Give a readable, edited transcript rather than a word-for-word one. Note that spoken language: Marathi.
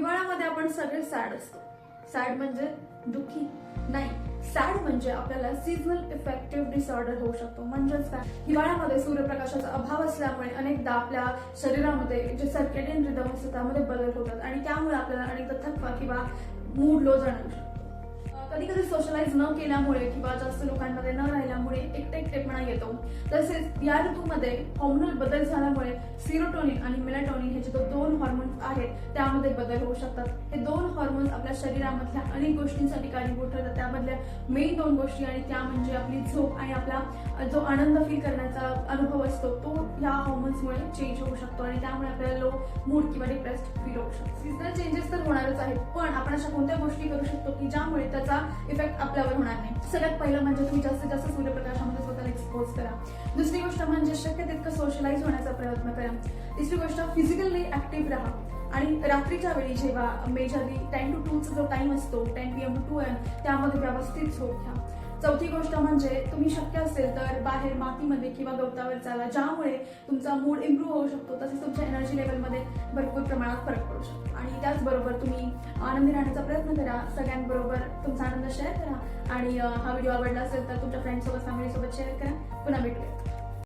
हिवाळ्यामध्ये आपण सगळे सॅड असतो. सॅड म्हणजे दुःखी नाही, सॅड म्हणजे आपल्याला सीझनल इफेक्टिव्ह डिसऑर्डर होऊ शकतो. म्हणजेच काय, हिवाळ्यामध्ये सूर्यप्रकाशाचा अभाव असल्यामुळे अनेकदा आपल्या शरीरामध्ये जे सर्केडियन रिदम असतो त्यामध्ये बदल होतात आणि त्यामुळे आपल्याला अनेकदा थकवा किंवा मूड लो जाणवू शकतो. कधी कधी सोशलाइज न केल्यामुळे किंवा जास्त लोकांमध्ये न राहिल्यामुळे एकटेपणा येतो. तसेच या ऋतूमध्ये हॉर्मोनल बदल झाल्यामुळे सिरोटोनिन आणि मेलाटोनिन हे जे दोन हॉर्मोन्स आहेत त्यामध्ये बदल होऊ शकतात. हे दोन हॉर्मोन्स आपल्या शरीरामधल्या अनेक गोष्टींसाठी कारणीभूत ठरतात. त्यामधल्या मेन दोन गोष्टी आणि त्या म्हणजे आपली झोप आणि आपला जो आनंद फील करण्याचा अनुभव असतो तो ह्या हॉर्मोन्समुळे चेंज होऊ शकतो आणि त्यामुळे आपल्याला लो मूड किंवा डिप्रेस्ड फील होऊ शकतो. सीझनल चेंजेस तर होणारच आहेत, पण आपण अशा कोणत्या गोष्टी करू शकतो की ज्यामुळे त्याचा इफेक्ट आपल्यावर होणार नाही. सगळ्यात पहिलं म्हणजे तुम्ही जास्तीत जास्त सूर्यप्रकाशामध्ये स्वतःला एक्सपोज करा. दुसरी गोष्ट म्हणजे शक्य तितकं सोशलाइज होण्याचा प्रयत्न करा. तिसरी गोष्ट फिजिकली ऍक्टिव्ह राहा आणि रात्रीच्या वेळी जेव्हा मेजरली 10 to 2 चा जो टाइम असतो 10 PM to 2 AM त्यामध्ये व्यवस्थित झोप घ्या. चौथी गोष्ट म्हणजे तुम्ही शक्य असेल तर बाहेर मातीमध्ये किंवा गवतावर चाला, ज्यामुळे तुमचा मूड इम्प्रूव्ह होऊ शकतो. तसेच तुमच्या एनर्जी लेवलमध्ये भरपूर प्रमाणात फरक पडू शकतो. आणि त्याचबरोबर तुम्ही आनंदी राहण्याचा प्रयत्न करा, सगळ्यांबरोबर तुमचा आनंद शेअर करा आणि हा व्हिडिओ आवडला असेल तर तुमच्या फ्रेंड्ससोबत फॅमिलीसोबत शेअर करा. पुन्हा भेटूया.